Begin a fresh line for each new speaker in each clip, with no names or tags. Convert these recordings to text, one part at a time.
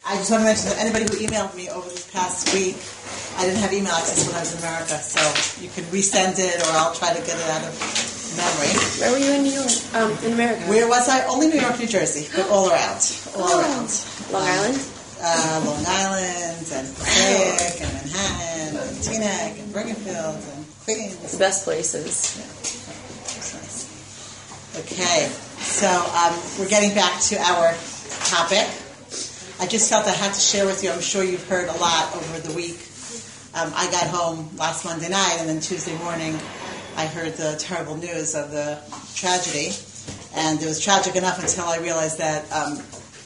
I just want to mention that anybody who emailed me over this past week, I didn't have email access when I was in America, so you can resend it, or I'll try to get it out of memory.
Where were you in New York? In America?
Where was I? Only New York, New Jersey, but all around.
Long Island?
Long Island, and Passaic, and Manhattan, and Teaneck, and Bergenfield, and Queens.
The best places.
Yeah, that's nice. Okay, so we're getting back to our topic. I just felt I had to share with you. I'm sure you've heard a lot over the week. I got home last Monday night, and then Tuesday morning I heard the terrible news of the tragedy. And it was tragic enough until I realized that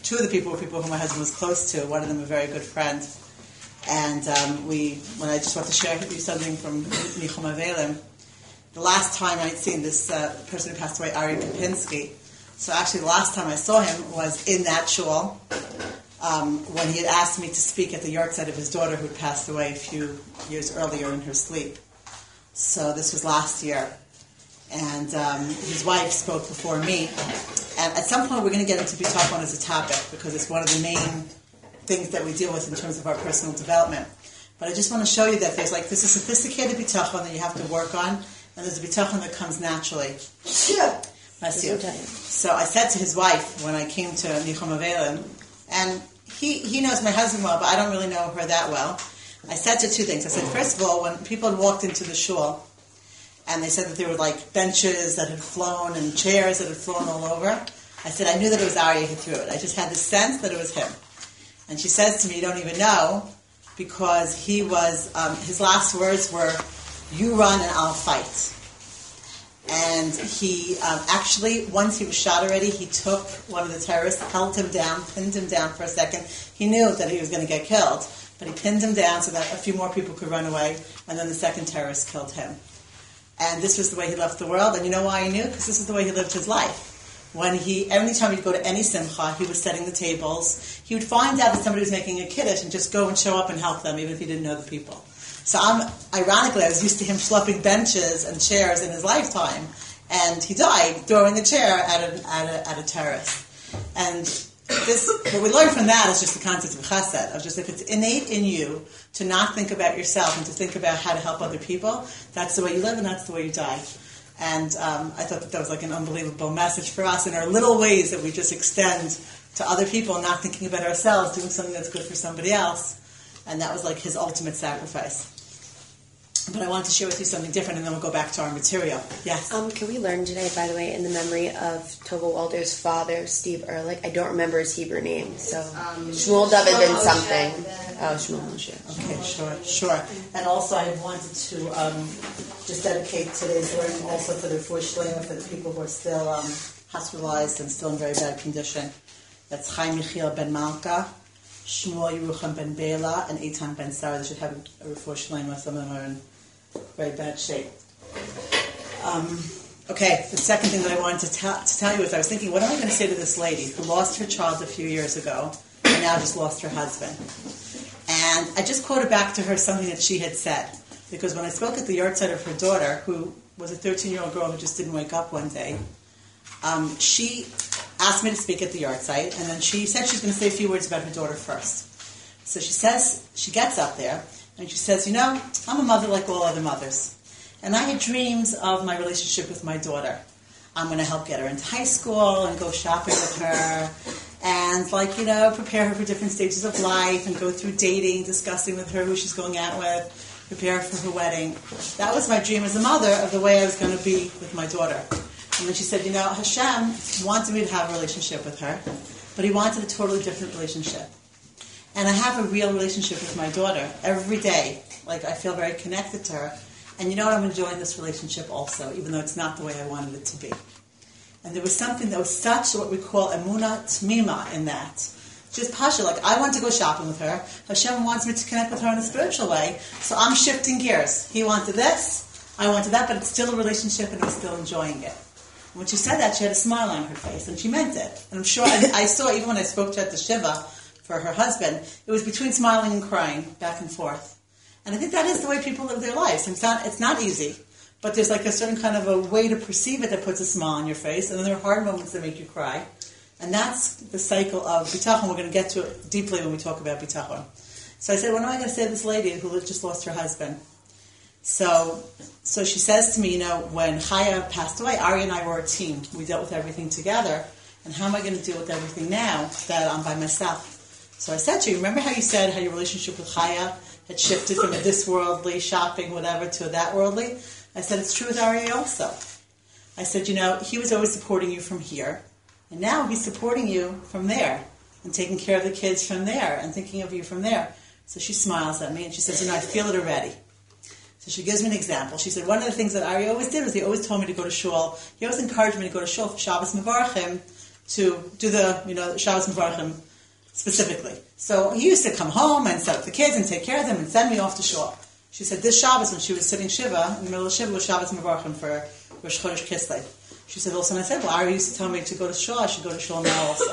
two of the people were people who my husband was close to. One of them a very good friend. And when I just want to share with you something from Novem, the last time I'd seen this person who passed away, Ari Kapinski. So actually the last time I saw him was in that shul, when he had asked me to speak at the yahrzeit of his daughter who had passed away a few years earlier in her sleep. So this was last year. And his wife spoke before me. And at some point we're going to get into bitachon as a topic, because it's one of the main things that we deal with in terms of our personal development. But I just want to show you that there's a sophisticated bitachon that you have to work on, and there's a bitachon that comes naturally.
Yeah.
Bless you. So I said to his wife when I came to Nichum Avelim, and he knows my husband well, but I don't really know her that well. I said to two things. I said, first of all, when people had walked into the shul, and they said that there were benches that had flown and chairs that had flown all over, I said, I knew that it was Aryeh who threw it. I just had the sense that it was him. And she says to me, you don't even know, because he was, his last words were, you run and I'll fight. And he actually, once he was shot already, he took one of the terrorists, held him down, pinned him down for a second. He knew that he was going to get killed, but he pinned him down so that a few more people could run away, and then the second terrorist killed him. And this was the way he left the world, and you know why he knew? Because this is the way he lived his life. Every time he'd go to any simcha, he was setting the tables. He would find out that somebody was making a kiddush and just go and show up and help them, even if he didn't know the people. So ironically, I was used to him schlepping benches and chairs in his lifetime, and he died throwing a chair at a terrorist. And what we learn from that is just the concept of chesed, of just if it's innate in you to not think about yourself and to think about how to help other people, that's the way you live and that's the way you die. And I thought that was an unbelievable message for us in our little ways that we just extend to other people, not thinking about ourselves, doing something that's good for somebody else. And that was his ultimate sacrifice. But I want to share with you something different, and then we'll go back to our material. Yes?
Can we learn today, by the way, in the memory of Tova Walder's father, Steve Ehrlich? I don't remember his Hebrew name, so Shmuel David ben something. Oh, Shmuel Moshe.
Okay, sure. And also I wanted to just dedicate today's learning also for the refuah shlema, for the people who are still hospitalized and still in very bad condition. That's Chaim Michiel ben Malka, Shmuel Yerucham ben Bela, and Eitan ben Sarah. They should have a refuah shlema. Some of them are in very bad shape. Okay, the second thing that I wanted to tell you is I was thinking, what am I going to say to this lady who lost her child a few years ago and now just lost her husband? And I just quoted back to her something that she had said. Because when I spoke at the yahrzeit of her daughter, who was a 13-year-old girl who just didn't wake up one day, she asked me to speak at the yahrzeit, and then she said she's going to say a few words about her daughter first. So she gets up there, and she says, I'm a mother like all other mothers. And I had dreams of my relationship with my daughter. I'm going to help get her into high school and go shopping with her and, prepare her for different stages of life and go through dating, discussing with her who she's going out with, prepare her for her wedding. That was my dream as a mother of the way I was going to be with my daughter. And then she said, Hashem wanted me to have a relationship with her, but he wanted a totally different relationship. And I have a real relationship with my daughter every day. I feel very connected to her. And I'm enjoying this relationship also, even though it's not the way I wanted it to be. And there was something that was such what we call emunah tmima in that. Just pasha, I want to go shopping with her. Hashem wants me to connect with her in a spiritual way, so I'm shifting gears. He wanted this, I wanted that, but it's still a relationship and I'm still enjoying it. And when she said that, she had a smile on her face, and she meant it. And I'm sure, I saw even when I spoke to her at the Shiva for her husband, it was between smiling and crying, back and forth. And I think that is the way people live their lives. It's not easy, but there's a certain kind of a way to perceive it that puts a smile on your face, and then there are hard moments that make you cry. And that's the cycle of bitachon. We're going to get to it deeply when we talk about bitachon. So I said, what am I going to say to this lady who just lost her husband? So she says to me, when Chaya passed away, Ari and I were a team. We dealt with everything together. And how am I going to deal with everything now that I'm by myself? So I said to you, remember how you said how your relationship with Chaya had shifted from a this worldly shopping, whatever, to a that worldly? I said, it's true with Ari also. I said, he was always supporting you from here. And now he's supporting you from there. And taking care of the kids from there. And thinking of you from there. So she smiles at me and she says, I feel it already. So she gives me an example. She said, one of the things that Ari always did was he always told me to go to shul. He always encouraged me to go to shul for Shabbos Mevarchim to do the Shabbos Mevarchim specifically. So he used to come home and set up the kids and take care of them and send me off to shul. She said this Shabbos when she was sitting Shiva, in the middle of Shiva was Shabbos Mevarchim for Rosh Chodesh Kislev. She said, also, and I said, Ari used to tell me to go to shul. I should go to shul now also.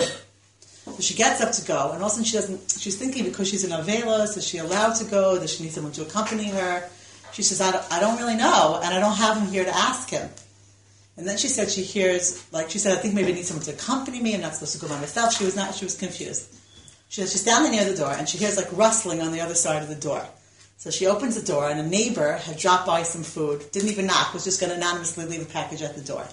So she gets up to go, and all of a sudden she's thinking because she's an Avela, is she allowed to go? Does she need someone to accompany her? She says, I don't really know, and I don't have him here to ask him. And then she said she hears, I think maybe I need someone to accompany me. I'm not supposed to go by myself. She was confused. She said she's standing near the door, and she hears rustling on the other side of the door. So she opens the door, and a neighbor had dropped by some food, didn't even knock, was just going to anonymously leave a package at the door.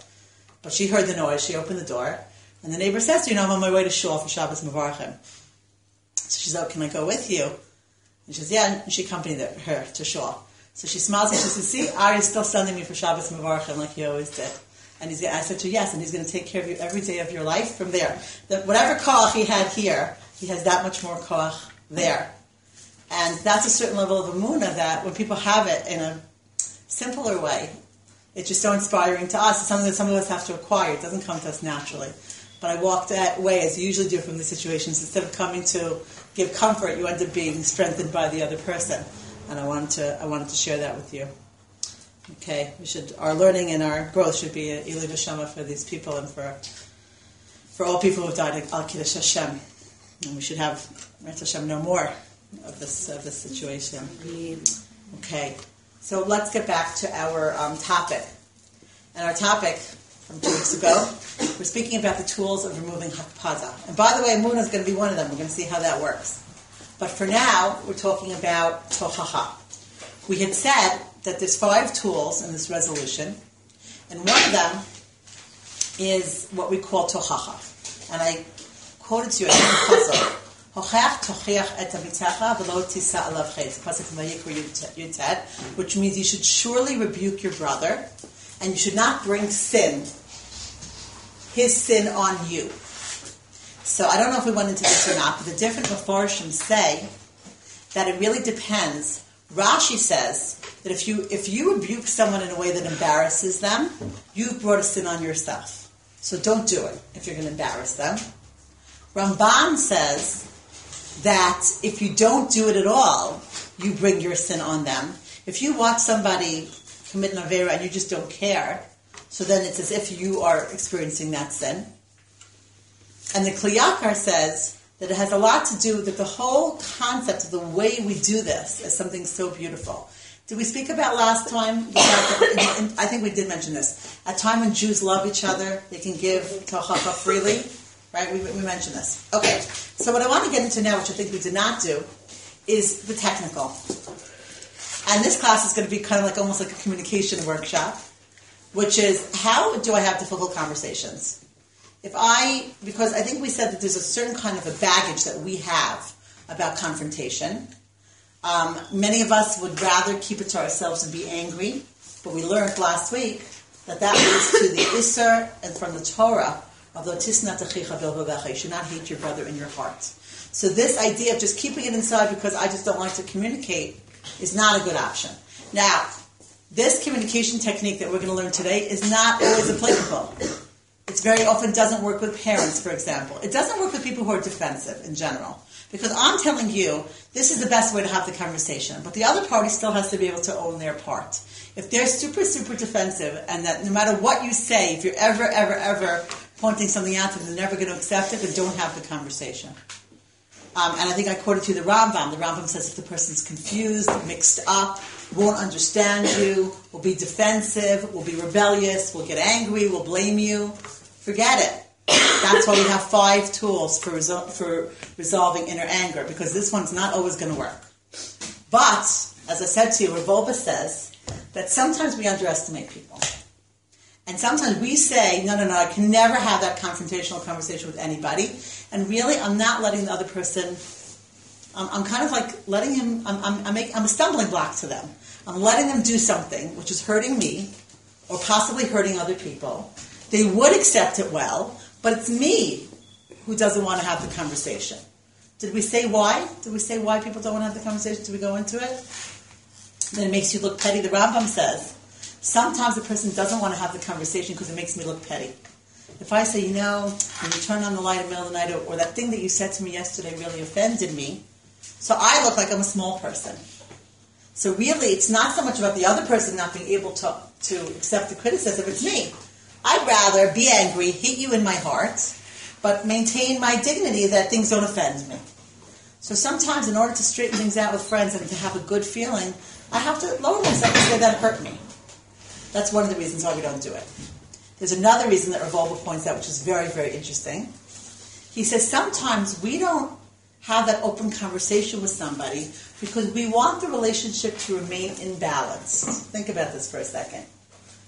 But she heard the noise, she opened the door, and the neighbor says to her, I'm on my way to shul for Shabbos Mevarchim. So she said, can I go with you? And she says, yeah, and she accompanied her to shul. So she smiles and she says, see, Ari's still sending me for Shabbos Mevarchim like he always did. And I said to her, yes, and he's going to take care of you every day of your life from there. Whatever koach he had here, he has that much more koach there. And that's a certain level of emunah that when people have it in a simpler way, it's just so inspiring to us. It's something that some of us have to acquire. It doesn't come to us naturally. But I walked that way, as you usually do from these situations. Instead of coming to give comfort, you end up being strengthened by the other person. And I wanted to share that with you. Okay, our learning and our growth should be a Ilui B'Shama for these people and for all people who have died Al Kiddush Hashem. And we should have Ret Hashem know more of this situation. Okay, so let's get back to our topic. And our topic from 2 weeks ago, we're speaking about the tools of removing hakpaza. And by the way, Emunah is going to be one of them. We're going to see how that works. But for now, we're talking about tochacha. We had said that there's 5 tools in this resolution, and one of them is what we call tochacha. And I quoted to you in the pasuk, Hochach tochiach et Atzmecha v'lo tisa alav ches. Pasuk from Vayikra Yud Tet, which means you should surely rebuke your brother, and you should not bring his sin on you. So I don't know if we went into this or not, but the different Mefarshim say that it really depends. Rashi says that if you rebuke someone in a way that embarrasses them, you've brought a sin on yourself. So don't do it if you're going to embarrass them. Ramban says that if you don't do it at all, you bring your sin on them. If you watch somebody commit an avera and you just don't care, so then it's as if you are experiencing that sin. And the Kli Yakar says that it has a lot to do with the whole concept of the way we do this is something so beautiful. Did we speak about last time? I think we did mention this. At a time when Jews love each other, they can give tochacha freely. Right? We mentioned this. Okay. So what I want to get into now, which I think we did not do, is the technical. And this class is going to be kind of almost like a communication workshop, which is how do I have difficult conversations? Because I think we said that there's a certain kind of a baggage that we have about confrontation. Many of us would rather keep it to ourselves and be angry, but we learned last week that leads to the Isser and from the Torah of lo tisna t'achicha b'levavecha. You should not hate your brother in your heart. So this idea of just keeping it inside because I just don't like to communicate is not a good option. Now, this communication technique that we're going to learn today is not always applicable. It very often doesn't work with parents, for example. It doesn't work with people who are defensive in general. Because I'm telling you, this is the best way to have the conversation. But the other party still has to be able to own their part. If they're super, super defensive, and that no matter what you say, if you're ever pointing something out to them, they're never going to accept it, then don't have the conversation. And I think I quoted to you the Rambam. The Rambam says if the person's confused, mixed up, won't understand you, will be defensive, will be rebellious, will get angry, will blame you, forget it. That's why we have 5 tools for resolving inner anger, because this one's not always going to work. But, as I said to you, Revolva says that sometimes we underestimate people. And sometimes we say, no, I can never have that confrontational conversation with anybody. And really, I'm not letting the other person, I'm kind of like letting him, I'm a stumbling block to them. I'm letting them do something which is hurting me or possibly hurting other people. They would accept it well, but it's me who doesn't want to have the conversation. Did we say why? Did we say why people don't want to have the conversation? Did we go into it? Then it makes you look petty. The Rambam says, sometimes the person doesn't want to have the conversation because it makes me look petty. If I say, when you turn on the light in the middle of the night, or that thing that you said to me yesterday really offended me, so I look like I'm a small person. So really, it's not so much about the other person not being able to accept the criticism, it's me. I'd rather be angry, hit you in my heart, but maintain my dignity that things don't offend me. So sometimes in order to straighten things out with friends and to have a good feeling, I have to lower myself and say that hurt me. That's one of the reasons why we don't do it. There's another reason that Revolva points out, which is very, very interesting. He says sometimes we don't have that open conversation with somebody because we want the relationship to remain in balance. Think about this for a second.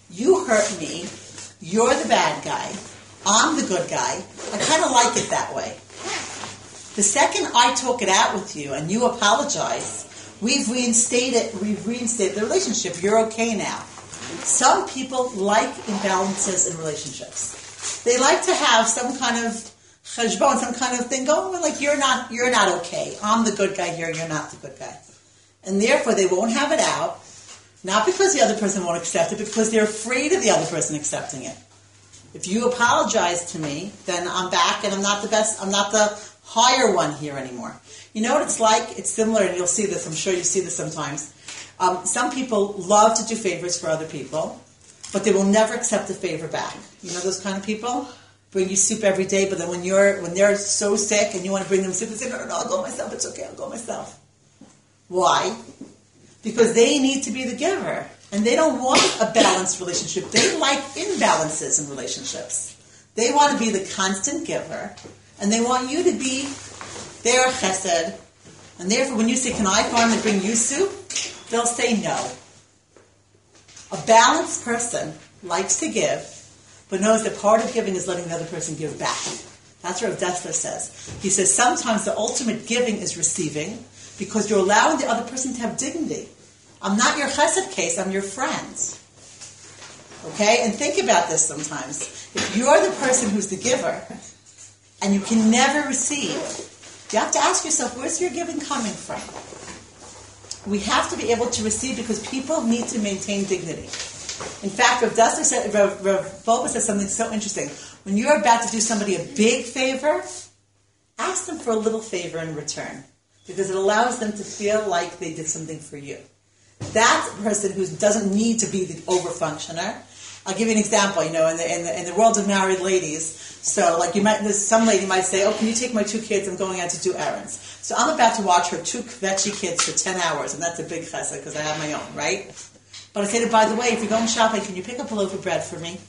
You hurt me. You're the bad guy. I'm the good guy. I kind of like it that way. The second I talk it out with you and you apologize, we've reinstated the relationship. You're okay now. Some people like imbalances in relationships. They like to have some kind of cheshbon, some kind of thing going, like you're not okay. I'm the good guy here, you're not the good guy. And therefore they won't have it out, not because the other person won't accept it, but because they're afraid of the other person accepting it. If you apologize to me, then I'm back and I'm not the higher one here anymore. You know what it's like? It's similar, and you'll see this, I'm sure you see this sometimes. Some people love to do favors for other people, but they will never accept a favor back. You know those kind of people? Bring you soup every day, but then when they're so sick and you want to bring them soup, they say, no, I'll go myself, it's okay, I'll go myself. Why? Because they need to be the giver. And they don't want a balanced relationship. They like imbalances in relationships. They want to be the constant giver, and they want you to be their chesed. And therefore, when you say, can I come and bring you soup? They'll say no. A balanced person likes to give, but knows that part of giving is letting the other person give back. That's what Dessler says. He says sometimes the ultimate giving is receiving because you're allowing the other person to have dignity. I'm not your chesed case, I'm your friend. Okay? And think about this sometimes. If you're the person who's the giver and you can never receive, you have to ask yourself, where's your giving coming from? We have to be able to receive because people need to maintain dignity. In fact, Rav Volba says something so interesting. When you're about to do somebody a big favor, ask them for a little favor in return, because it allows them to feel like they did something for you. That's a person who doesn't need to be the over-functioner. I'll give you an example. In the world of married ladies, so some lady might say, "Oh, can you take my 2 kids? I'm going out to do errands." So I'm about to watch her 2 kvetchy kids for 10 hours, and that's a big chesed because I have my own, right? But I say to her, by the way, if you're going shopping, can you pick up a loaf of bread for me?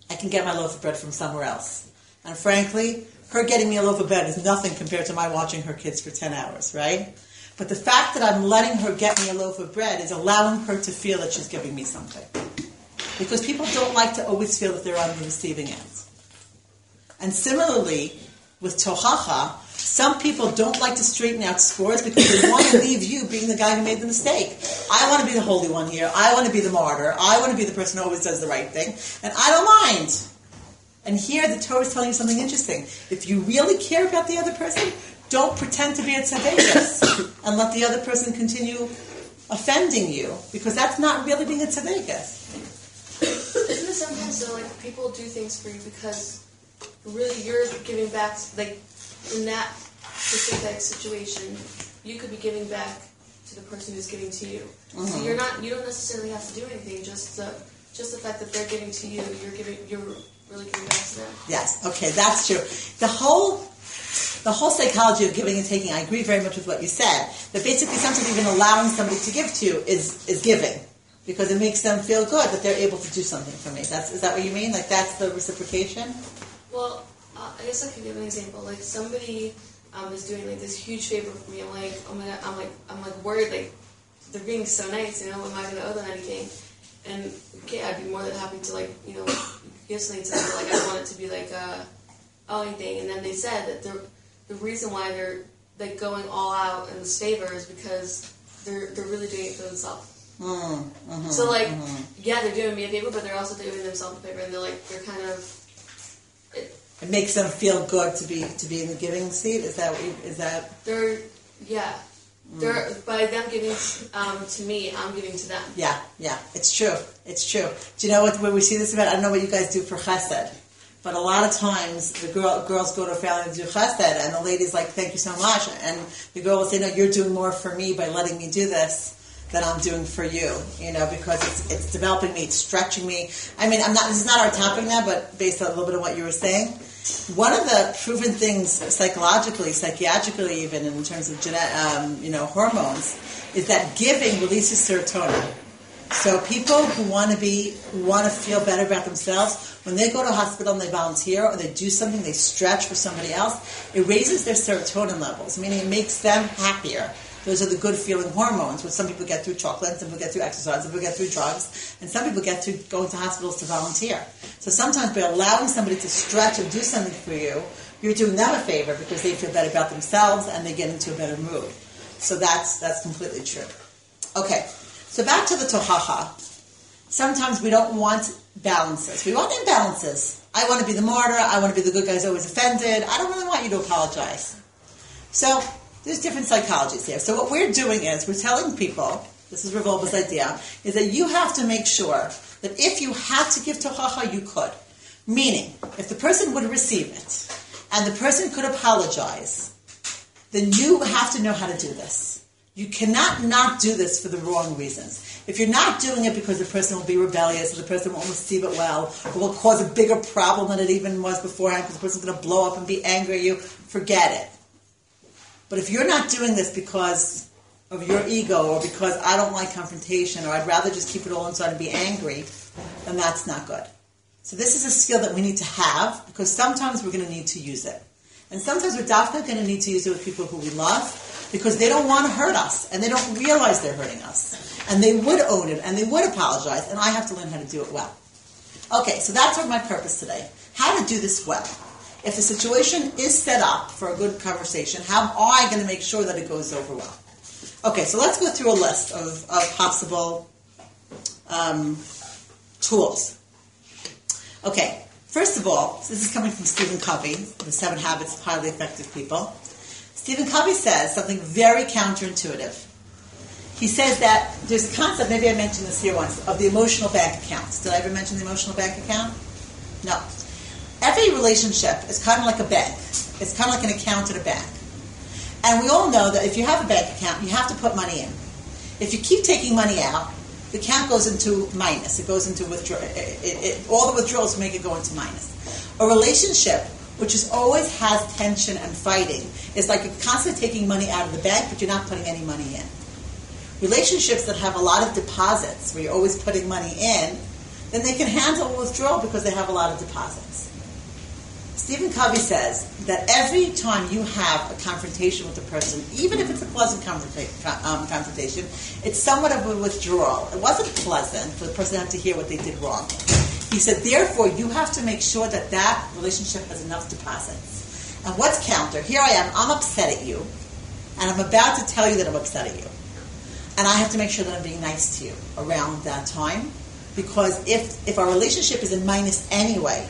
I can get my loaf of bread from somewhere else. And frankly, her getting me a loaf of bread is nothing compared to my watching her kids for 10 hours, right? But the fact that I'm letting her get me a loaf of bread is allowing her to feel that she's giving me something. Because people don't like to always feel that they're on the receiving end. And similarly, with tochacha, some people don't like to straighten out scores because they want to leave you being the guy who made the mistake. I want to be the holy one here. I want to be the martyr. I want to be the person who always does the right thing. And I don't mind. And here the Torah is telling you something interesting. If you really care about the other person, don't pretend to be a tzaddikus and let the other person continue offending you, because that's not really being a tzaddikus.
Isn't it sometimes so, like, people do things for you because really you're giving back, like, in that specific situation, you could be giving back to the person who's giving to you. Mm-hmm. So you don't necessarily have to do anything, just the fact that they're giving to you, you're really giving back to them. Yes, okay, that's true. The whole psychology of giving and taking, I agree very much with what you said, that basically sometimes even allowing somebody to give to you is giving.
because it makes them feel good that they're able to do something for me. Is that what you mean? Like that's the reciprocation?
Well, I guess I could give an example. Like somebody is doing like this huge favor for me. I'm like, oh my god, I'm like worried. Like they're being so nice. Am I going to owe them anything? And okay, I'd be more than happy to give something to them. But, like I want it to be like anything. And then they said that the reason why they're like going all out in this favor is because they're really doing it for themselves. So yeah, they're doing me a favor, but they're also doing themselves a favor, and they're kind of.
It makes them feel good to be in the giving seat. Is that?
They're by them giving to me, I'm giving to them.
Yeah, it's true. Do you know what we see this about? I don't know what you guys do for chesed, but a lot of times the girls go to a family to do chesed, and the lady's like, "Thank you so much," and the girl will say, "No, you're doing more for me by letting me do this than I'm doing for you." Because it's developing me, it's stretching me. I mean, this is not our topic now, but based on a little bit of what you were saying, one of the proven things psychologically, psychiatrically, even in terms of hormones, is that giving releases serotonin. So people who want to feel better about themselves, when they go to a hospital and they volunteer or they do something, they stretch for somebody else, it raises their serotonin levels, meaning it makes them happier. Those are the good feeling hormones, which some people get through chocolate, some people get through exercise, some people get through drugs, and some people get through going to hospitals to volunteer. So sometimes by allowing somebody to stretch and do something for you, you're doing them a favor because they feel better about themselves and they get into a better mood. So that's completely true. Okay, so back to the tohacha. Sometimes we don't want balances. We want imbalances. I want to be the martyr. I want to be the good guy who's always offended. I don't really want you to apologize. So there's different psychologies here. So what we're doing is we're telling people, this is Revolva's idea, is that you have to make sure that if you had to give tochacha, you could. Meaning, if the person would receive it and the person could apologize, then you have to know how to do this. You cannot not do this for the wrong reasons. If you're not doing it because the person will be rebellious or the person won't receive it well or will cause a bigger problem than it even was beforehand because the person's going to blow up and be angry at you, forget it. But if you're not doing this because of your ego or because I don't like confrontation or I'd rather just keep it all inside and be angry, then that's not good. So this is a skill that we need to have because sometimes we're going to need to use it. And sometimes we're definitely going to need to use it with people who we love because they don't want to hurt us and they don't realize they're hurting us. And they would own it and they would apologize and I have to learn how to do it well. Okay, so that's my purpose today. How to do this well. If the situation is set up for a good conversation, how am I going to make sure that it goes over well? Okay, so let's go through a list of possible tools. Okay, first of all, this is coming from Stephen Covey, The 7 Habits of Highly Effective People. Stephen Covey says something very counterintuitive. He says that there's a concept, maybe I mentioned this here once, of the emotional bank account. Did I ever mention the emotional bank account? No. Every relationship is kind of like a bank. It's kind of like an account at a bank. And we all know that if you have a bank account, you have to put money in. If you keep taking money out, the account goes into minus. It goes into withdrawal. All the withdrawals make it go into minus. A relationship, which always has tension and fighting, is like you're constantly taking money out of the bank, but you're not putting any money in. Relationships that have a lot of deposits, where you're always putting money in, then they can handle withdrawal because they have a lot of deposits. Stephen Covey says that every time you have a confrontation with a person, even if it's a pleasant confrontation, it's somewhat of a withdrawal. It wasn't pleasant for the person to have to hear what they did wrong. He said, therefore, you have to make sure that that relationship has enough deposits. And what's counter? Here I am, I'm upset at you, and I'm about to tell you that I'm upset at you. And I have to make sure that I'm being nice to you around that time, because if our relationship is in minus anyway,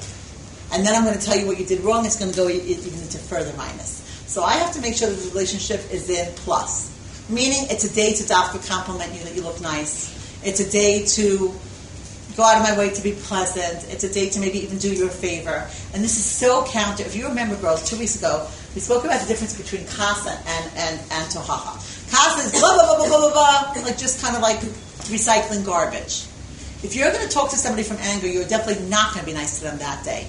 and then I'm going to tell you what you did wrong, it's going to go even into further minus. So I have to make sure that the relationship is in plus. Meaning it's a day to dafka compliment you that you look nice. It's a day to go out of my way to be pleasant. It's a day to maybe even do you a favor. And this is so counter. If you remember, girls, 2 weeks ago, we spoke about the difference between kasa and tohacha. Kasa is blah, blah, blah, blah, blah, blah, like just kind of like recycling garbage. If you're going to talk to somebody from anger, you're definitely not going to be nice to them that day.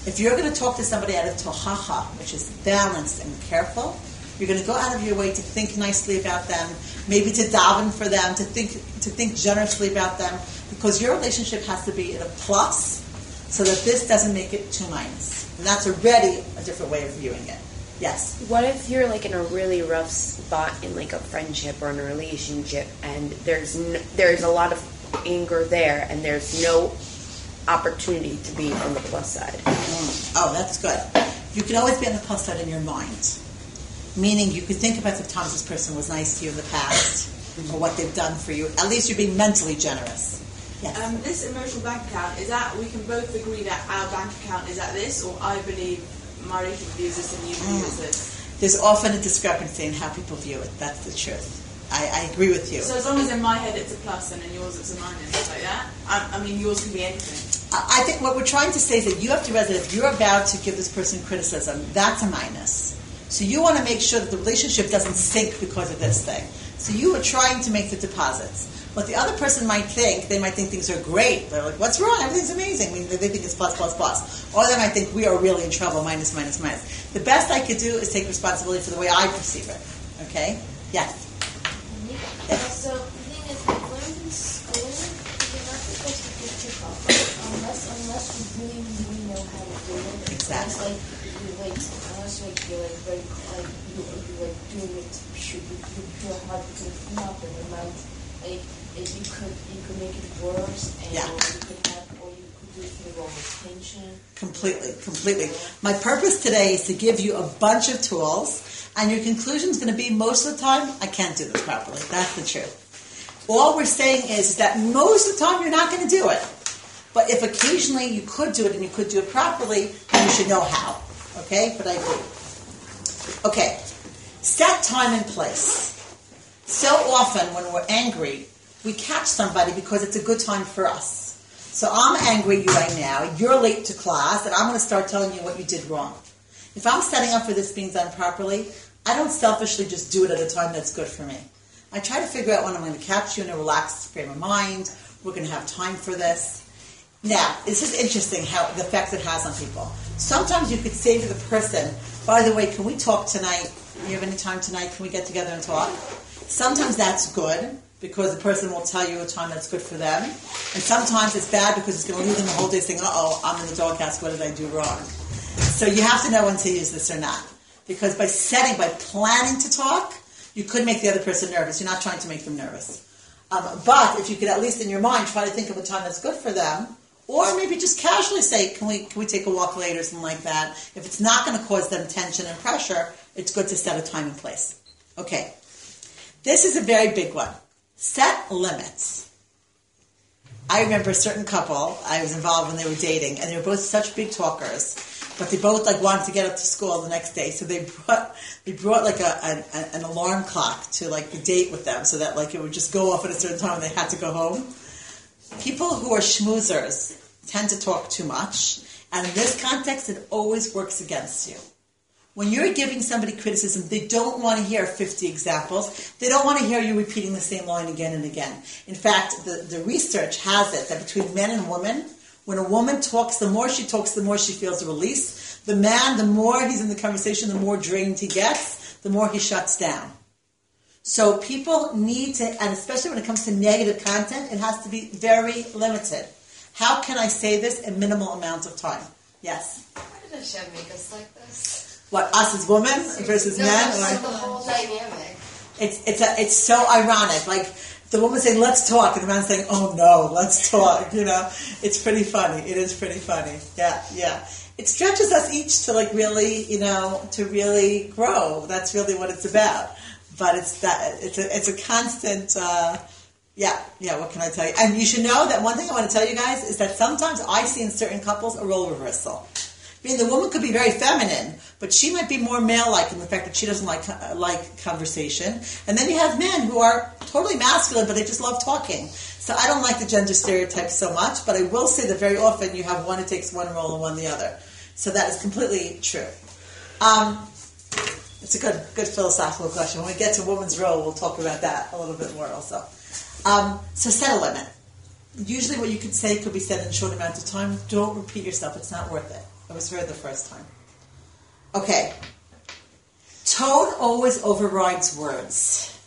If you're going to talk to somebody out of tohacha, which is balanced and careful, You're going to go out of your way to think nicely about them, maybe to daven for them, to think generously about them, because your relationship has to be in a plus, so that this doesn't make it two minus. And that's already a different way of viewing it. Yes?
What if you're like in a really rough spot in like a friendship or in a relationship, and there's a lot of anger there, and there's no opportunity to be on the plus side?
Oh, that's good. You can always be on the plus side in your mind. Meaning you could think about the times this person was nice to you in the past, or what they've done for you. At least you're being mentally generous. Yes.
This emotional bank account, is that we can both agree that our bank account is at this, or I believe my relationship views this and you view this?
There's often a discrepancy in how people view it. That's the truth. I agree with you.
So as long as in my head it's a plus and in yours it's a minus, like that? I mean, yours can be anything.
I think what we're trying to say is that you have to realize that if you're about to give this person criticism, that's a minus. So you want to make sure that the relationship doesn't sink because of this thing. So you are trying to make the deposits. What the other person might think, they might think things are great. They're like, what's wrong? Everything's amazing. I mean, they think it's plus, plus, plus. Or they might think we are really in trouble, minus, minus, minus. The best I could do is take responsibility for the way I perceive it. Okay? Yes?
So the thing is, I've learned in school, you're not supposed to get too comfortable unless you really, really know how to do it.
Exactly.
Unless you're like very you're like doing it you're hard to clean up in your mind. Like you could make it worse, and you could do it for the wrong intention.
Completely. My purpose today is to give you a bunch of tools, and your conclusion is going to be most of the time, I can't do this properly. That's the truth. All we're saying is that most of the time you're not going to do it. But if occasionally you could do it and you could do it properly, then you should know how. Okay? But I agree. Okay. Set time and place. So often when we're angry, we catch somebody because it's a good time for us. So I'm angry at you right now. You're late to class, and I'm going to start telling you what you did wrong. If I'm setting up for this being done properly, I don't selfishly just do it at a time that's good for me. I try to figure out when I'm going to catch you in a relaxed frame of mind. We're going to have time for this. Now, this is interesting how the effect it has on people. Sometimes you could say to the person, by the way, can we talk tonight? Do you have any time tonight? Can we get together and talk? Sometimes that's good, because the person will tell you a time that's good for them. And sometimes it's bad because it's going to leave them the whole day saying, uh-oh, I'm in the doghouse, what did I do wrong? So you have to know when to use this or not. Because by planning to talk, you could make the other person nervous. You're not trying to make them nervous. But if you could at least in your mind try to think of a time that's good for them, or maybe just casually say, can we take a walk later, something like that. If it's not going to cause them tension and pressure, it's good to set a time and place. Okay. This is a very big one. Set limits. I remember a certain couple I was involved when they were dating, and they were both such big talkers, but they both wanted to get up to school the next day, so they brought an alarm clock to the date with them, so that it would just go off at a certain time and they had to go home. People who are schmoozers tend to talk too much, and in this context, it always works against you. When you're giving somebody criticism, they don't want to hear 50 examples. They don't want to hear you repeating the same line again and again. In fact, the research has it that between men and women, when a woman talks, the more she talks, the more she feels a release. The man, the more he's in the conversation, the more drained he gets, the more he shuts down. So people need to, and especially when it comes to negative content, it has to be very limited. How can I say this in minimal amount of time? Yes?
Why did Hashem make us like this?
What, us as women versus men?
The whole dynamic.
It's so ironic. The woman saying, let's talk, and the man saying, oh no, let's talk. It's pretty funny. It is pretty funny. Yeah. It stretches us each to really, to really grow. That's really what it's about. But it's a constant, what can I tell you? And you should know that one thing I want to tell you guys is that sometimes I see in certain couples a role reversal. I mean, the woman could be very feminine, but she might be more male-like in the fact that she doesn't like conversation. And then you have men who are totally masculine, but they just love talking. So I don't like the gender stereotypes so much, but I will say that very often you have one who takes one role and one the other. So that is completely true. It's a good philosophical question. When we get to woman's role, we'll talk about that a little bit more also. So set a limit. Usually what you could say could be said in a short amount of time. Don't repeat yourself. It's not worth it. It was heard the first time. Okay. Tone always overrides words.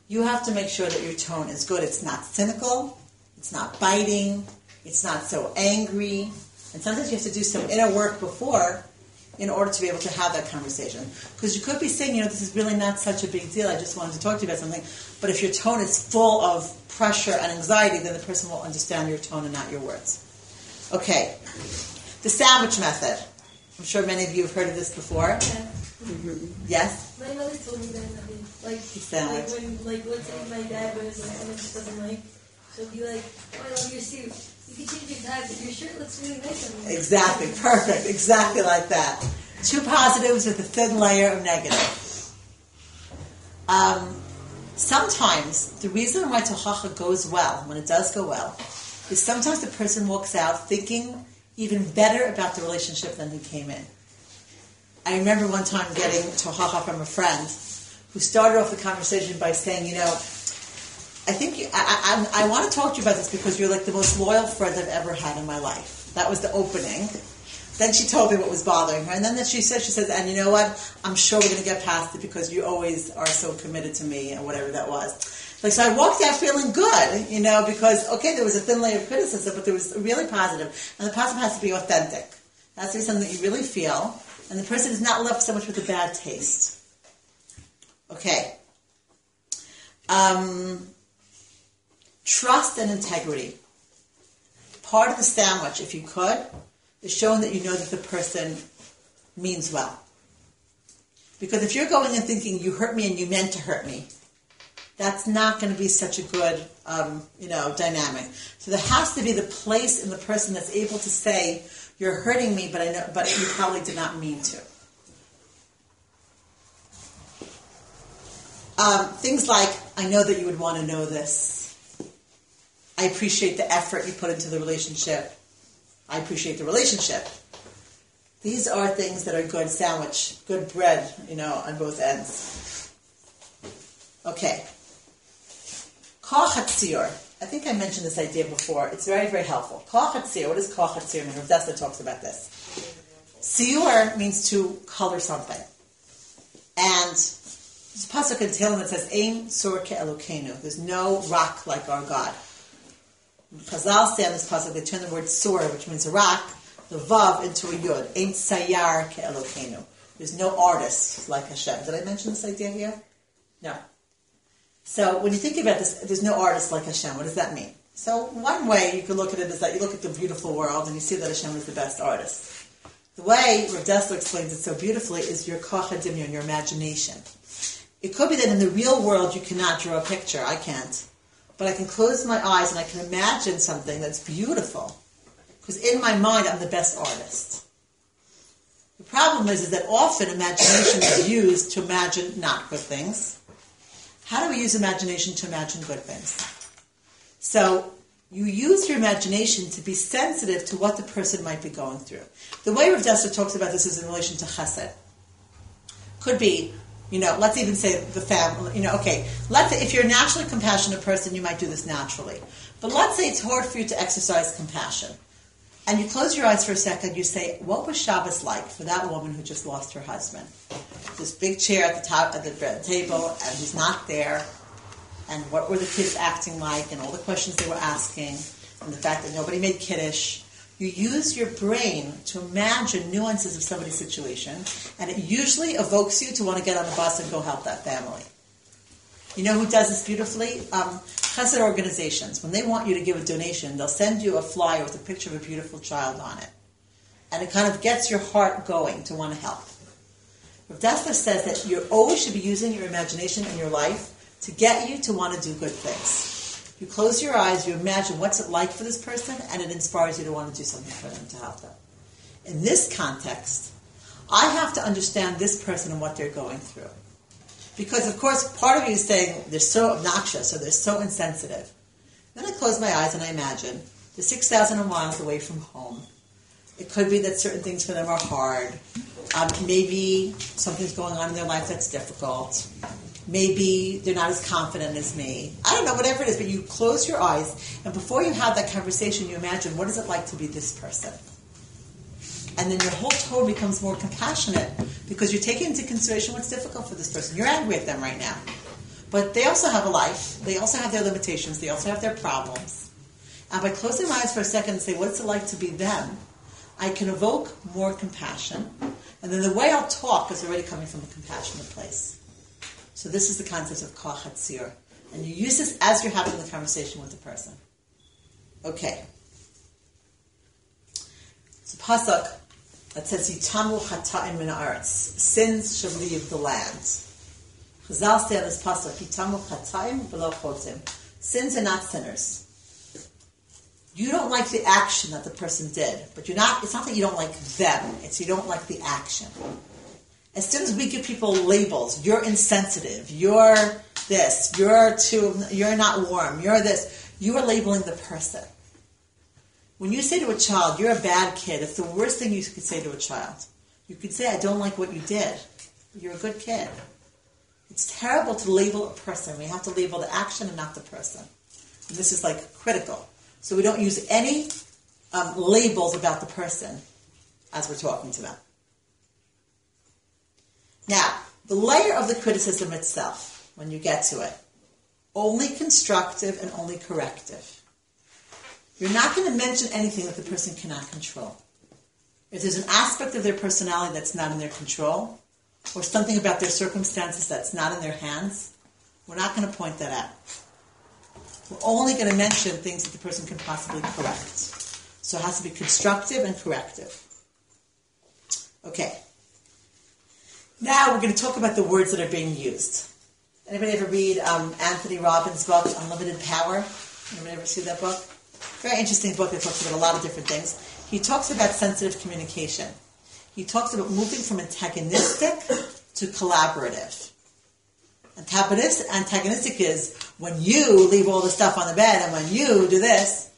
You have to make sure that your tone is good. It's not cynical. It's not biting. It's not so angry. And sometimes you have to do some inner work before in order to be able to have that conversation. Because you could be saying, this is really not such a big deal. I just wanted to talk to you about something. But if your tone is full of pressure and anxiety, then the person will understand your tone and not your words. Okay. The sandwich method. I'm sure many of you have heard of this before.
Yeah.
Mm-hmm. Yes?
My mother told me that, like when, let's say my dad was like, someone just doesn't like, she'll be like, oh, I love your suit. You can change your tie, but your shirt looks really nice on you.
Exactly. Perfect. Exactly like that. 2 positives with a thin layer of negative. Sometimes, the reason why tochacha goes well, when it does go well, is sometimes the person walks out thinking even better about the relationship than he came in. I remember one time getting tochacha from a friend who started off the conversation by saying, I want to talk to you about this because you're like the most loyal friend I've ever had in my life. That was the opening. Then she told me what was bothering her. And then she says, and you know what? I'm sure we're going to get past it because you always are so committed to me and whatever that was. So I walked out feeling good, because, okay, there was a thin layer of criticism, but there was really positive. And the positive has to be authentic. It has to be something that you really feel. And the person is not left so much with a bad taste. Okay. Trust and integrity. Part of the sandwich, if you could, is showing that you know that the person means well. Because if you're going and thinking you hurt me and you meant to hurt me, that's not going to be such a good, dynamic. So there has to be the place in the person that's able to say, you're hurting me, but you probably did not mean to. Things like, I know that you would want to know this. I appreciate the effort you put into the relationship. I appreciate the relationship. These are things that are good sandwich, good bread, on both ends. Okay. Koach HaTzior. I think I mentioned this idea before. It's very, very helpful. Koach HaTzior. What does Koach HaTzior mean? Rav Dessler talks about this. Tzior means to color something. And there's a pasuk in Tehillim that says, Ein sur ke'Elokeinu. There's no rock like our God. Chazal say on this pasuk, they turn the word sur, which means a rock, the vav into a yud. Ein sayar ke'Elokeinu. There's no artist like Hashem. Did I mention this idea here? No. So when you think about this, there's no artist like Hashem. What does that mean? So one way you could look at it is that you look at the beautiful world and you see that Hashem is the best artist. The way Rav Dessler explains it so beautifully is your koach hadimyon, your imagination. It could be that in the real world you cannot draw a picture. I can't. But I can close my eyes and I can imagine something that's beautiful. Because in my mind, I'm the best artist. The problem is that often imagination is used to imagine not good things. How do we use imagination to imagine good things? So you use your imagination to be sensitive to what the person might be going through. The way Rav Dessler talks about this is in relation to chesed. Could be, let's even say the family, let's say if you're a naturally compassionate person, you might do this naturally. But let's say it's hard for you to exercise compassion. And you close your eyes for a second, you say, what was Shabbos like for that woman who just lost her husband? This big chair at the top of the table, and he's not there. And what were the kids acting like, and all the questions they were asking, and the fact that nobody made kiddush. You use your brain to imagine nuances of somebody's situation, and it usually evokes you to want to get on the bus and go help that family. You know who does this beautifully? Chesed organizations. When they want you to give a donation, they'll send you a flyer with a picture of a beautiful child on it. And it kind of gets your heart going to want to help. Rav Dessler says that you always should be using your imagination in your life to get you to want to do good things. You close your eyes, you imagine what's it like for this person, and it inspires you to want to do something for them, to help them. In this context, I have to understand this person and what they're going through. Because, of course, part of me is saying they're so obnoxious or they're so insensitive. Then I close my eyes and I imagine they're 6,000 miles away from home. It could be that certain things for them are hard. Maybe something's going on in their life that's difficult. Maybe they're not as confident as me. I don't know, whatever it is, but you close your eyes, and before you have that conversation, you imagine, what is it like to be this person? And then your whole Torah becomes more compassionate because you're taking into consideration what's difficult for this person. You're angry at them right now. But they also have a life. They also have their limitations. They also have their problems. And by closing my eyes for a second and say, what's it like to be them? I can evoke more compassion. And then the way I'll talk is already coming from a compassionate place. So this is the concept of koach hatzir. And you use this as you're having the conversation with the person. Okay. It's a pasuk that says, Yitamu chata'im min haaretz. Sins shall leave the land. Chazal say on this pasuk, Yitamu chata'im v'lo chotim. Sins are not sinners. You don't like the action that the person did, but it's not that you don't like them, it's you don't like the action. As soon as we give people labels, you're insensitive, you're this, you're not warm, you're this, you are labeling the person. When you say to a child, you're a bad kid, it's the worst thing you could say to a child. You could say, I don't like what you did, but you're a good kid. It's terrible to label a person. We have to label the action and not the person. And this is like critical. So we don't use any labels about the person as we're talking to them. Now, the layer of the criticism itself, when you get to it, only constructive and only corrective. You're not going to mention anything that the person cannot control. If there's an aspect of their personality that's not in their control, or something about their circumstances that's not in their hands, we're not going to point that out. We're only going to mention things that the person can possibly correct. So it has to be constructive and corrective. Okay. Now we're going to talk about the words that are being used. Anybody ever read Anthony Robbins' book, Unlimited Power? Anybody ever see that book? Very interesting book that talks about a lot of different things. He talks about sensitive communication. He talks about moving from antagonistic to collaborative. Antagonistic is when you leave all the stuff on the bed and when you do this.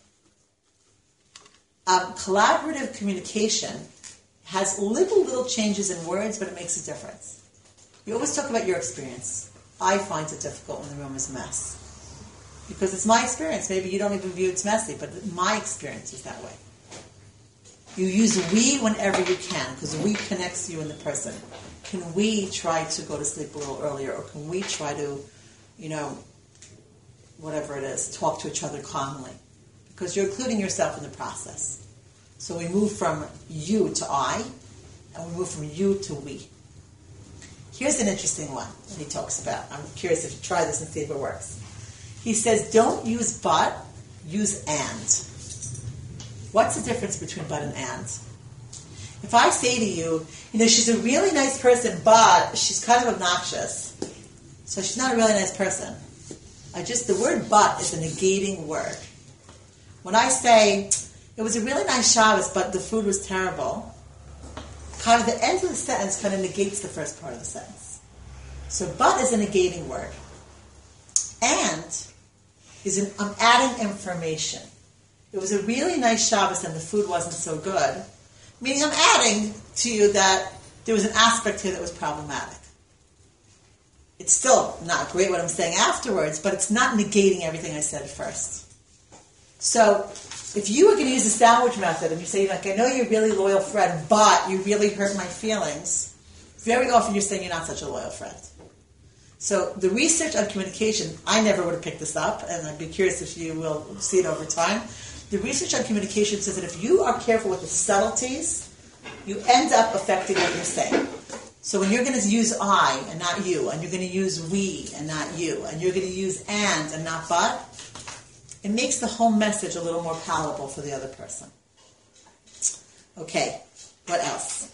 Collaborative communication has little changes in words, but it makes a difference. You always talk about your experience. I find it difficult when the room is a mess. Because it's my experience. Maybe you don't even view it's messy, but my experience is that way. You use we whenever you can, because we connects you and the person. Can we try to go to sleep a little earlier, or can we try to, whatever it is, talk to each other calmly? Because you're including yourself in the process. So we move from you to I, and we move from you to we. Here's an interesting one that he talks about. I'm curious if you try this and see if it works. He says, don't use but, use and. What's the difference between but and and? If I say to you, she's a really nice person, but she's kind of obnoxious, so she's not a really nice person. The word but is a negating word. When I say, it was a really nice Shabbos, but the food was terrible, kind of the end of the sentence kind of negates the first part of the sentence. So but is a negating word. And I'm adding information. It was a really nice Shabbos and the food wasn't so good. Meaning I'm adding to you that there was an aspect here that was problematic. It's still not great what I'm saying afterwards, but it's not negating everything I said first. So if you were going to use the sandwich method and you say, I know you're a really loyal friend, but you really hurt my feelings, very often you're saying you're not such a loyal friend. So the research on communication, I never would have picked this up, and I'd be curious if you will see it over time. The research on communication says that if you are careful with the subtleties, you end up affecting what you're saying. So when you're going to use I and not you, and you're going to use we and not you, and you're going to use and not but, it makes the whole message a little more palatable for the other person. Okay, what else?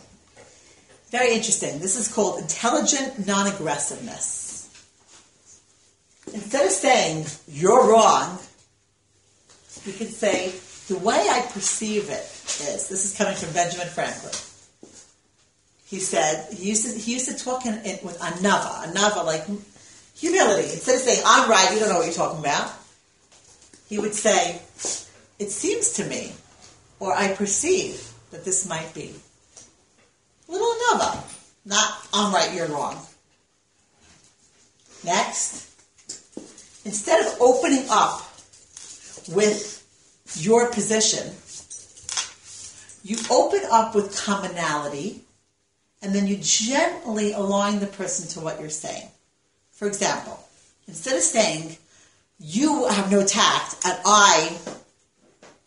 Very interesting. This is called intelligent non-aggressiveness. Instead of saying, you're wrong, you can say, the way I perceive it is, this is coming from Benjamin Franklin. He said, he used to talk with anava, like humility. Instead of saying, I'm right, you don't know what you're talking about, he would say, it seems to me, or I perceive that this might be. Little anava, not I'm right, you're wrong. Next. Instead of opening up with your position, You open up with commonality, and then you gently align the person to what you're saying. For example, instead of saying, you have no tact, and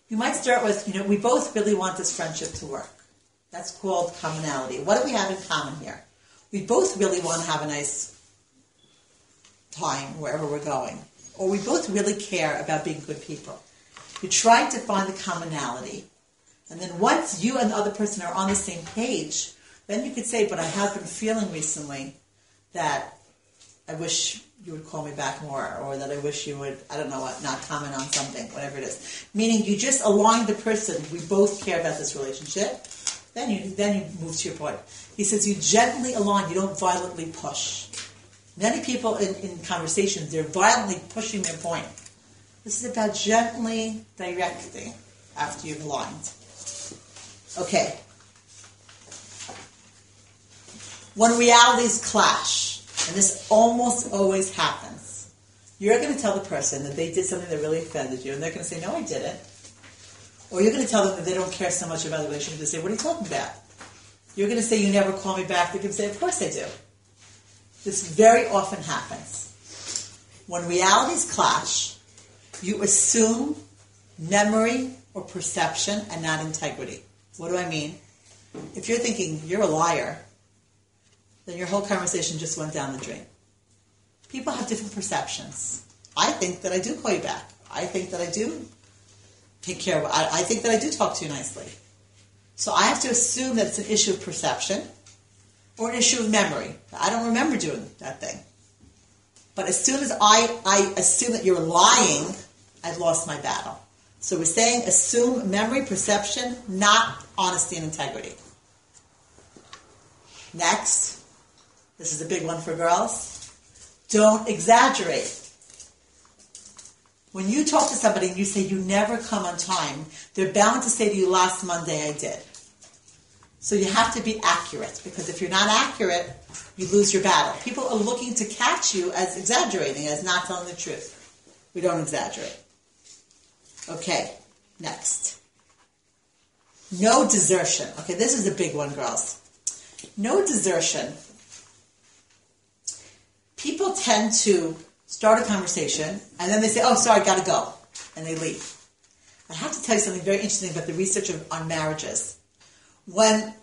you might start with, we both really want this friendship to work. That's called commonality. What do we have in common here? We both really want to have a nice time wherever we're going. Or we both really care about being good people. You try to find the commonality. And then once you and the other person are on the same page, then you could say, but I have been feeling recently that I wish you would call me back more, or that I wish you would, I don't know what, not comment on something, whatever it is. Meaning you just align the person, we both care about this relationship, then you move to your point. He says you gently align, you don't violently push. Many people in conversations, they're violently pushing their point. This is about gently directing after you've aligned. Okay. When realities clash, and this almost always happens, you're going to tell the person that they did something that really offended you, and they're going to say, no, I didn't. Or you're going to tell them that they don't care so much about the relationship. They say, what are you talking about? You're going to say, you never call me back. They're going to say, of course I do. This very often happens. When realities clash, you assume memory or perception and not integrity. What do I mean? If you're thinking, you're a liar, then your whole conversation just went down the drain. People have different perceptions. I think that I do call you back. I think that I do take care of it. I think that I do talk to you nicely. So I have to assume that it's an issue of perception or an issue of memory. I don't remember doing that thing. But as soon as I assume that you're lying, I've lost my battle. So we're saying assume memory, perception, not honesty and integrity. Next. This is a big one for girls. Don't exaggerate. When you talk to somebody and you say you never come on time, they're bound to say to you, last Monday I did. So you have to be accurate, because if you're not accurate, you lose your battle. People are looking to catch you as exaggerating, as not telling the truth. We don't exaggerate. Okay, next. No desertion. Okay, this is a big one, girls. No desertion. People tend to start a conversation, and then they say, oh, sorry, gotta go, and they leave. I have to tell you something very interesting about the research on marriages. When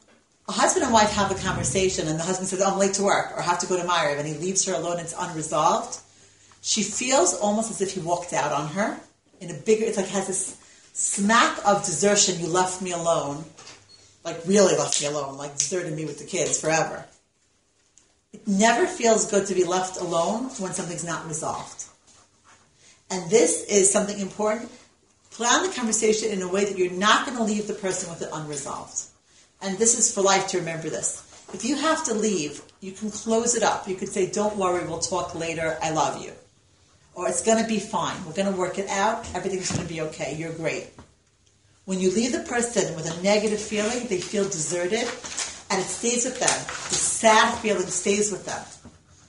a husband and wife have a conversation, and the husband says, oh, I'm late to work, or have to go to Ma'ariv, and he leaves her alone, and it's unresolved, she feels almost as if he walked out on her. It's like has this smack of desertion, you left me alone, like really left me alone, like deserted me with the kids forever. It never feels good to be left alone when something's not resolved. And this is something important. Plan the conversation in a way that you're not going to leave the person with it unresolved. And this is for life to remember this. If you have to leave, you can close it up. You could say, don't worry, we'll talk later, I love you. Or it's going to be fine, we're going to work it out, everything's going to be okay, you're great. When you leave the person with a negative feeling, they feel deserted, and it stays with them. The sad feeling stays with them.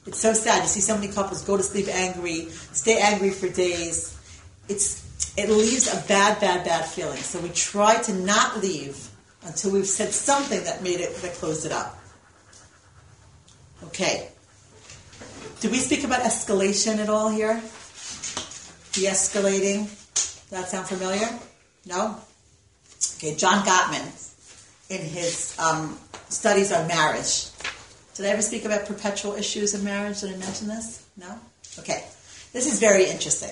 It's so sad. You see so many couples go to sleep angry, stay angry for days. It leaves a bad feeling. So we try to not leave until we've said something that closed it up. Okay. Did we speak about escalation at all here? De-escalating? Does that sound familiar? No? Okay, John Gottman, in his studies on marriage. Did I ever speak about perpetual issues in marriage? Did I mention this? No? Okay. This is very interesting.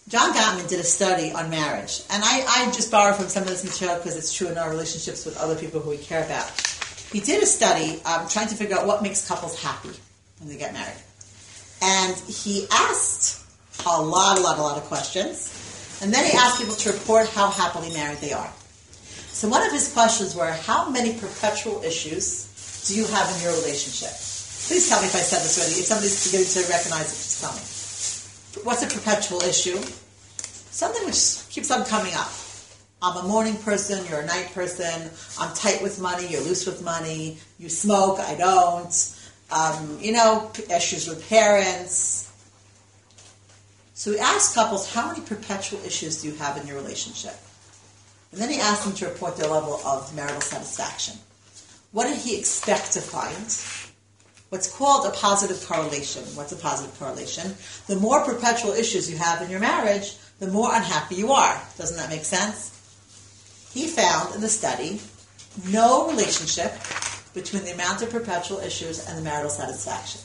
John Gottman did a study on marriage. And I just borrow from some of this material because it's true in our relationships with other people who we care about. He did a study trying to figure out what makes couples happy when they get married. And he asked a lot of questions. And then he asked people to report how happily married they are. So one of his questions were, how many perpetual issues do you have in your relationship? Please tell me if I said this already. If somebody's beginning to recognize it, just tell me. What's a perpetual issue? Something which keeps on coming up. I'm a morning person, you're a night person, I'm tight with money, you're loose with money, you smoke, I don't, issues with parents. So we asked couples, how many perpetual issues do you have in your relationship? And then he asked them to report their level of marital satisfaction. What did he expect to find? What's called a positive correlation. What's a positive correlation? The more perpetual issues you have in your marriage, the more unhappy you are. Doesn't that make sense? He found in the study no relationship between the amount of perpetual issues and the marital satisfaction.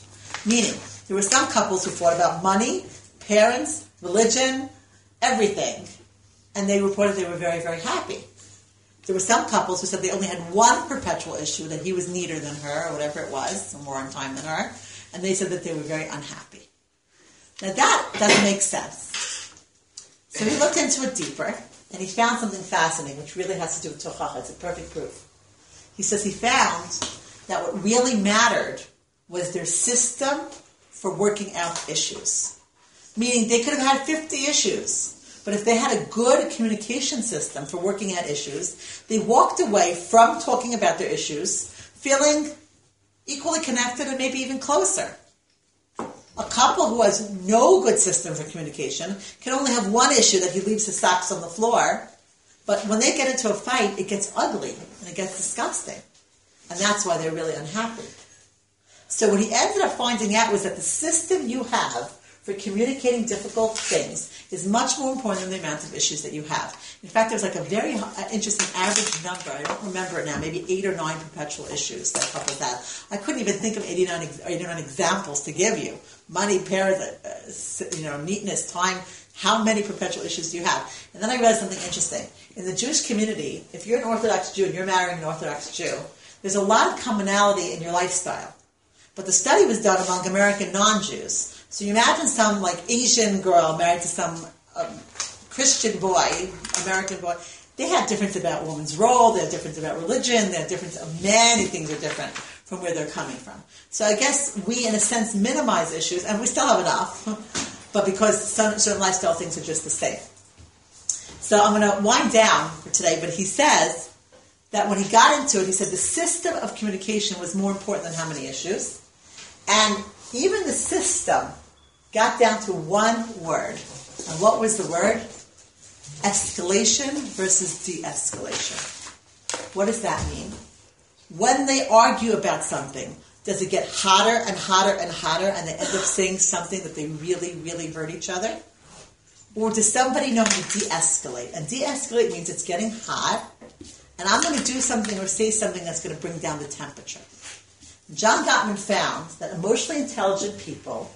Meaning, there were some couples who fought about money, parents, religion, everything, and they reported they were very, very happy. There were some couples who said they only had one perpetual issue, that he was neater than her, or whatever it was, or more on time than her, and they said that they were very unhappy. Now that doesn't make sense. So he looked into it deeper, and he found something fascinating, which really has to do with tochacha. It's a perfect proof. He says he found that what really mattered was their system for working out issues. Meaning they could have had 50 issues, but if they had a good communication system for working out issues, they walked away from talking about their issues feeling equally connected and maybe even closer. A couple who has no good system for communication can only have one issue, that he leaves his socks on the floor, but when they get into a fight, it gets ugly and it gets disgusting. And that's why they're really unhappy. So what he ended up finding out was that the system you have for communicating difficult things is much more important than the amount of issues that you have. In fact, there's like a very interesting average number. I don't remember it now. Maybe 8 or 9 perpetual issues that couples have. I couldn't even think of 89 examples to give you. Money, parents, neatness, time. How many perpetual issues do you have? And then I realized something interesting. In the Jewish community, if you're an Orthodox Jew and you're marrying an Orthodox Jew, there's a lot of commonality in your lifestyle. But the study was done among American non-Jews. So you imagine some like Asian girl married to some Christian boy, American boy. They have difference about woman's role, they have difference about religion, they have difference of many things are different from where they're coming from. So I guess we, in a sense, minimize issues, and we still have enough, but because certain lifestyle things are just the same. So I'm going to wind down for today, but he says that when he got into it, he said the system of communication was more important than how many issues, and even the system got down to one word. And what was the word? Escalation versus de-escalation. What does that mean? When they argue about something, does it get hotter and hotter and hotter and they end up saying something that they really, really hurt each other? Or does somebody know how to de-escalate? And de-escalate means it's getting hot and I'm going to do something or say something that's going to bring down the temperature. John Gottman found that emotionally intelligent people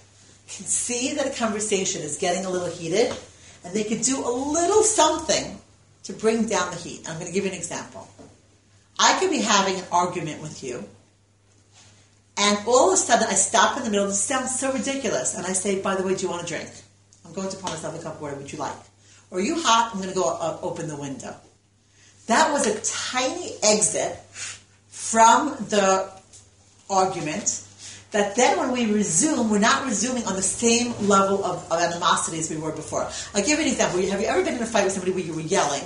can see that a conversation is getting a little heated, and they could do a little something to bring down the heat. I'm going to give you an example. I could be having an argument with you, and all of a sudden I stop in the middle. This sounds so ridiculous, and I say, by the way, do you want a drink? I'm going to pour myself a cup of water. Would you like? Or are you hot? I'm going to go open the window. That was a tiny exit from the argument, that then when we resume, we're not resuming on the same level of animosity as we were before. I'll give you an example. Have you ever been in a fight with somebody where you were yelling,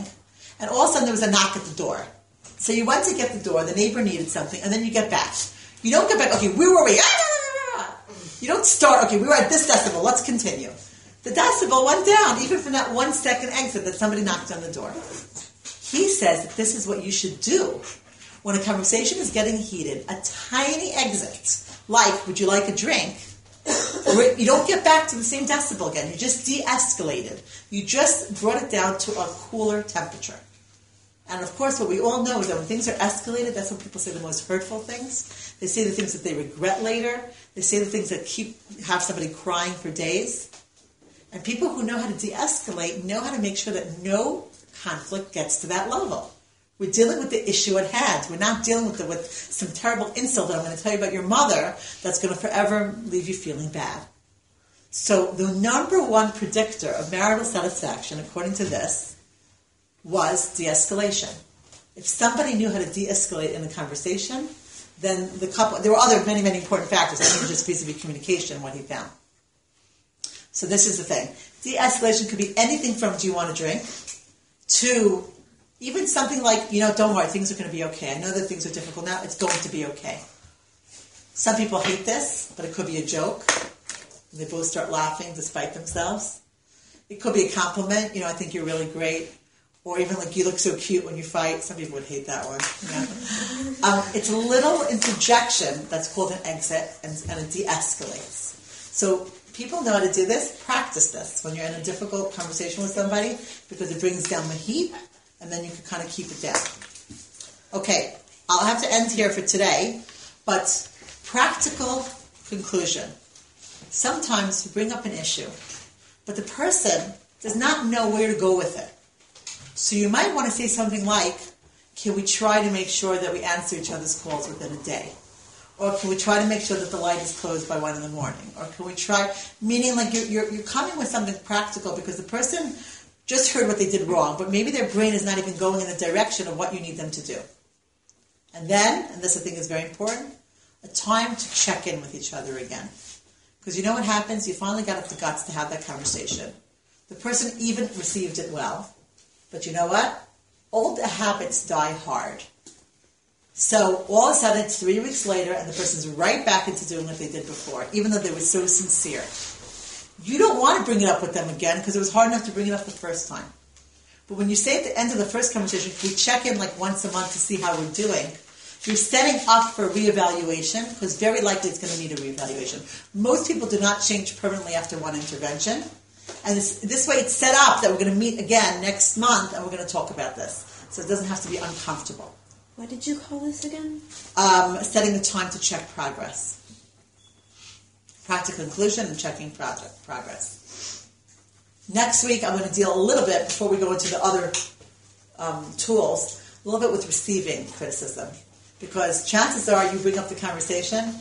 and all of a sudden there was a knock at the door? So you went to get the door, the neighbor needed something, and then you get back. You don't get back, okay, where were we? You don't start, okay, we were at this decibel, let's continue. The decibel went down, even from that 1 second exit that somebody knocked on the door. He says that this is what you should do. When a conversation is getting heated, a tiny exit, like, would you like a drink? You don't get back to the same decibel again. You just de-escalated. You just brought it down to a cooler temperature. And of course, what we all know is that when things are escalated, that's when people say the most hurtful things. They say the things that they regret later. They say the things that have somebody crying for days. And people who know how to de-escalate know how to make sure that no conflict gets to that level. We're dealing with the issue at hand. We're not dealing with some terrible insult that I'm going to tell you about your mother that's going to forever leave you feeling bad. So the number one predictor of marital satisfaction, according to this, was de-escalation. If somebody knew how to de-escalate in a conversation, then the couple, there were other many, many important factors. I think just vis-a-vis communication, what he found. So this is the thing. De-escalation could be anything from, do you want a drink, to even something like, don't worry, things are going to be okay. I know that things are difficult now. It's going to be okay. Some people hate this, but it could be a joke. They both start laughing despite themselves. It could be a compliment. I think you're really great. Or even like, you look so cute when you fight. Some people would hate that one. Yeah. It's a little interjection that's called an exit, and it de-escalates. So people know how to do this. Practice this when you're in a difficult conversation with somebody, because it brings down the heat, and then you can kind of keep it down. Okay, I'll have to end here for today, but practical conclusion. Sometimes you bring up an issue, but the person does not know where to go with it. So you might want to say something like, can we try to make sure that we answer each other's calls within a day? Or can we try to make sure that the light is closed by 1 a.m? Or can we try, meaning like you're coming with something practical, because the person just heard what they did wrong, but maybe their brain is not even going in the direction of what you need them to do. And then, and this I think is very important, a time to check in with each other again. Because you know what happens? You finally got up the guts to have that conversation. The person even received it well. But you know what? Old habits die hard. So all of a sudden it's 3 weeks later and the person's right back into doing what they did before, even though they were so sincere. You don't want to bring it up with them again because it was hard enough to bring it up the first time. But when you say at the end of the first conversation, we check in like once a month to see how we're doing, you're setting up for reevaluation, because very likely it's going to need a reevaluation. Most people do not change permanently after one intervention. And this way it's set up that we're going to meet again next month and we're going to talk about this. So it doesn't have to be uncomfortable.
What did you call this again?
Setting the time to check progress. Practical conclusion and checking progress. Next week I'm going to deal a little bit, before we go into the other tools, a little bit with receiving criticism. Because chances are you bring up the conversation